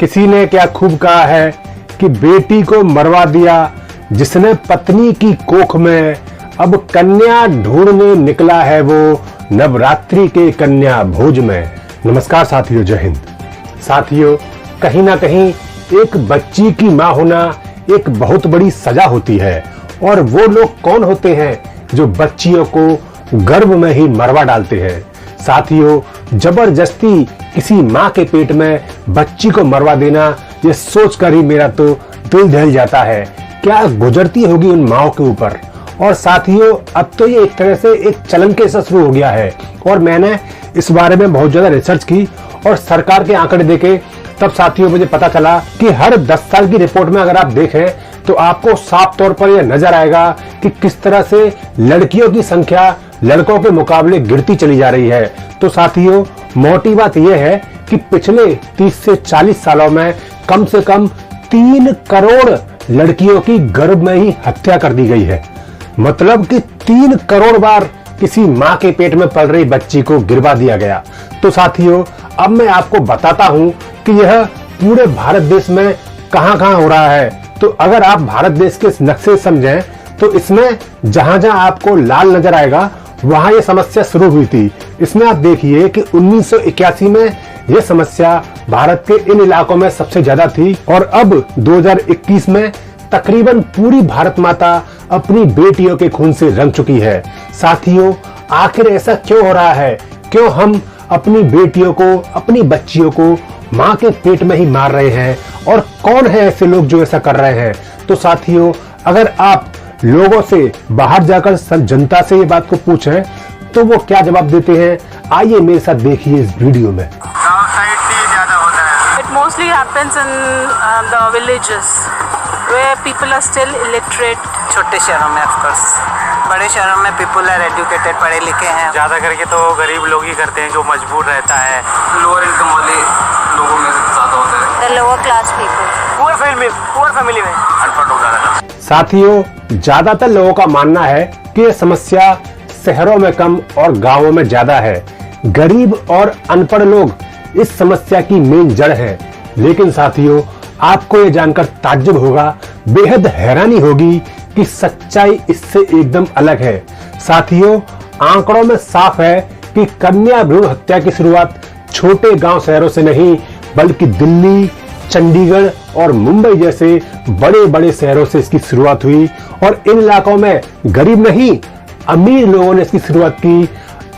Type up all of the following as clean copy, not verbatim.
किसी ने क्या खूब कहा है कि बेटी को मरवा दिया जिसने पत्नी की कोख में, अब कन्या ढूंढने निकला है वो नवरात्रि के कन्या भोज में। नमस्कार साथियों, जय हिंद। साथियों, कहीं ना कहीं एक बच्ची की मां होना एक बहुत बड़ी सजा होती है। और वो लोग कौन होते हैं जो बच्चियों को गर्भ में ही मरवा डालते हैं। साथियों, जबरदस्ती किसी माँ के पेट में बच्ची को मरवा देना, ये सोचकर ही मेरा तो दिल दहल जाता है। क्या गुजरती होगी उन माओ के ऊपर। और साथियों, अब तो ये एक तरह से एक चलन के सा शुरू हो गया है। और मैंने इस बारे में बहुत ज्यादा रिसर्च की और सरकार के आंकड़े देखे, तब साथियों मुझे पता चला कि हर 10 साल की रिपोर्ट में अगर आप देखें तो आपको साफ तौर पर यह नजर आएगा कि किस तरह से लड़कियों की संख्या लड़कों के मुकाबले गिरती चली जा रही है। तो साथियों, मोटी बात यह है कि पिछले 30 से 40 सालों में कम से कम 3 करोड़ लड़कियों की गर्भ में ही हत्या कर दी गई है। मतलब कि 3 करोड़ बार किसी माँ के पेट में पल रही बच्ची को गिरवा दिया गया। तो साथियों, अब मैं आपको बताता हूं कि यह पूरे भारत देश में कहां-कहां हो रहा है। तो अगर आप भारत देश के नक्शे समझें तो इसमें जहां जहां आपको लाल नजर आएगा वहां यह समस्या शुरू हुई थी। इसमें आप देखिए कि 1981 में यह समस्या भारत के इन इलाकों में सबसे ज्यादा थी और अब 2021 में तकरीबन पूरी भारत माता अपनी बेटियों के खून से रंग चुकी है। साथियों, आखिर ऐसा क्यों हो रहा है? क्यों हम अपनी बेटियों को, अपनी बच्चियों को माँ के पेट में ही मार रहे हैं? और कौन है ऐसे लोग जो ऐसा कर रहे हैं? तो साथियों, अगर आप लोगों से बाहर जाकर जनता से ये बात को पूछें तो वो क्या जवाब देते हैं, आइए मेरे साथ देखिए इस वीडियो में। It mostly happens in the villages where people are still illiterate. छोटे शहरों में ऑफ कोर्स, बड़े शहरों में पीपल आर एजुकेटेड, पढ़े लिखे हैं। ज्यादा करके तो गरीब लोग ही करते हैं जो मजबूर रहता है। लोअर इनकम वाले लोगों में ज्यादा होता है। The lower class people. Poor family में अनपढ़ लोग ज्यादा। साथियों, ज्यादातर लोगों का मानना है कि यह समस्या शहरों में कम और गांवों में ज्यादा है। गरीब और अनपढ़ लोग इस समस्या की मेन जड़ है। लेकिन साथियों, आपको यह जानकर ताज्जुब होगा, बेहद हैरानी होगी कि सच्चाई इससे एकदम अलग है। साथियों, आंकड़ों में साफ है कि कन्या भ्रूण हत्या की शुरुआत छोटे गांव शहरों से नहीं बल्कि दिल्ली, चंडीगढ़ और मुंबई जैसे बड़े बड़े शहरों से इसकी शुरुआत हुई। और इन इलाकों में गरीब नहीं, अमीर लोगों ने इसकी शुरुआत की,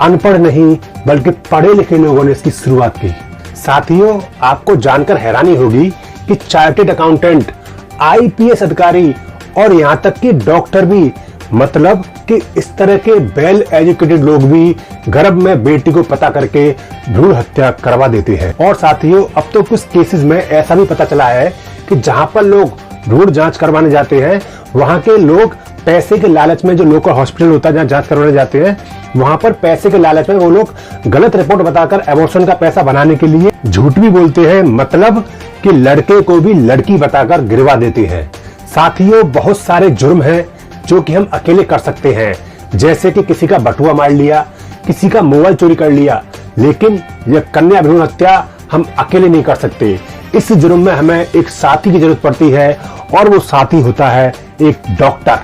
अनपढ़ नहीं बल्कि पढ़े लिखे लोगों ने इसकी शुरुआत की। साथियों, आपको जानकर हैरानी होगी कि चार्टेड अकाउंटेंट, आईपीएस अधिकारी और यहां तक कि डॉक्टर भी, मतलब कि इस तरह के वेल एजुकेटेड लोग भी गर्भ में बेटी को पता करके भ्रूण हत्या करवा देते हैं। और साथियों, अब तो कुछ केसेस में ऐसा भी पता चला है कि जहां पर लोग भ्रूण जांच करवाने जाते हैं वहां के लोग पैसे के लालच में, जो लोकल हॉस्पिटल होता है जहां जांच करवाने जाते हैं, वहां पर पैसे के लालच में वो लोग गलत रिपोर्ट बताकर एबॉर्शन का पैसा बनाने के लिए झूठ भी बोलते हैं। मतलब कि लड़के को भी लड़की बताकर गिरवा देते हैं। साथियों, बहुत सारे जुर्म हैं जो कि हम अकेले कर सकते हैं, जैसे कि किसी का बटुआ मार लिया, किसी का मोबाइल चोरी कर लिया। लेकिन यह कन्या भ्रूण हत्या हम अकेले नहीं कर सकते। इस जुर्म में हमें एक साथी की जरूरत पड़ती है और वो साथी होता है एक डॉक्टर।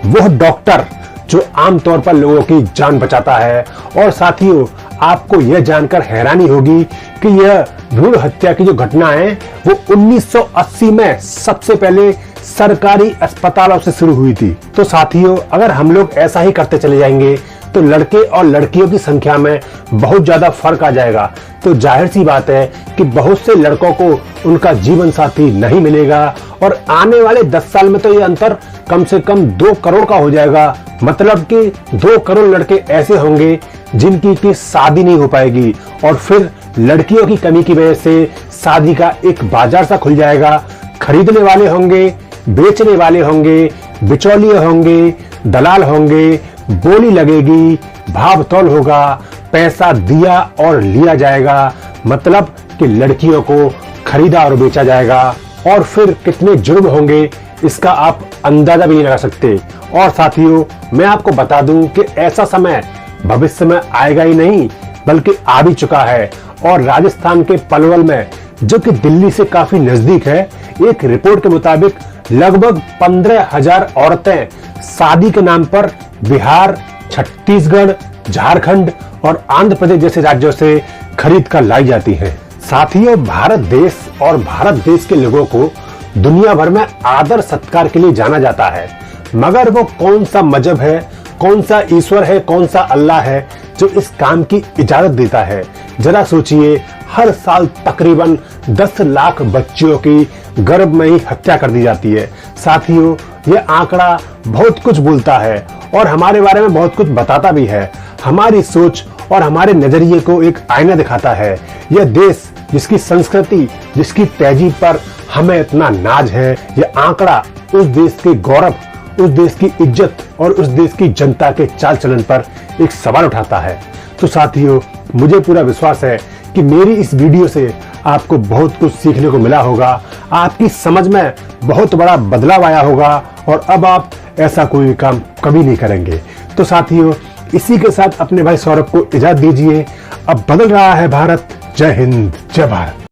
वह डॉक्टर जो आमतौर पर लोगों की जान बचाता है। और साथियों, आपको यह जानकर हैरानी होगी कि यह भ्रूण हत्या की जो घटना है वो 1980 में सबसे पहले सरकारी अस्पतालों से शुरू हुई थी। तो साथियों, अगर हम लोग ऐसा ही करते चले जाएंगे तो लड़के और लड़कियों की संख्या में बहुत ज्यादा फर्क आ जाएगा। तो जाहिर सी बात है कि बहुत से लड़कों को उनका जीवन साथी नहीं मिलेगा और आने वाले 10 साल में तो ये अंतर कम से कम 2 करोड़ का हो जाएगा। मतलब कि 2 करोड़ लड़के ऐसे होंगे जिनकी की शादी नहीं हो पाएगी और फिर लड़कियों की कमी की वजह से शादी का एक बाजार सा खुल जाएगा। खरीदने वाले होंगे, बेचने वाले होंगे, बिचौलिए होंगे, दलाल होंगे, बोली लगेगी, भाव तौल होगा, पैसा दिया और लिया जाएगा। मतलब कि लड़कियों को खरीदा और बेचा जाएगा। और फिर कितने जुर्म होंगे इसका आप अंदाजा भी नहीं लगा सकते। और साथियों, मैं आपको बता दूं कि ऐसा समय भविष्य में आएगा ही नहीं बल्कि आ भी चुका है। और राजस्थान के पलवल में जो कि दिल्ली से काफी नजदीक है। एक रिपोर्ट के मुताबिक लगभग 15,000 औरतें शादी के नाम पर बिहार, छत्तीसगढ़, झारखंड और आंध्र प्रदेश जैसे राज्यों से खरीद कर लाई जाती हैं। साथियों, भारत देश और भारत देश के लोगों को दुनिया भर में आदर सत्कार के लिए जाना जाता है, मगर वो कौन सा मजहब है, कौन सा ईश्वर है, कौन सा अल्लाह है जो इस काम की इजाजत देता है? जरा सोचिए, हर साल तकरीबन 10 लाख बच्चियों की गर्भ में ही हत्या कर दी जाती है। साथियों, यह आंकड़ा बहुत कुछ बोलता है और हमारे बारे में बहुत कुछ बताता भी है। हमारी सोच और हमारे नजरिए को एक आईना दिखाता है। यह देश जिसकी संस्कृति, जिसकी तहजीब पर हमें इतना नाज है, यह आंकड़ा उस देश के गौरव, उस देश की इज्जत और उस देश की जनता के चाल चलन पर एक सवाल उठाता है। तो साथियों, मुझे पूरा विश्वास है कि मेरी इस वीडियो से आपको बहुत कुछ सीखने को मिला होगा, आपकी समझ में बहुत बड़ा बदलाव आया होगा और अब आप ऐसा कोई काम कभी नहीं करेंगे। तो साथियों, इसी के साथ अपने भाई सौरभ को इजाजत दीजिए। अब बदल रहा है भारत। जय हिंद, जय भारत।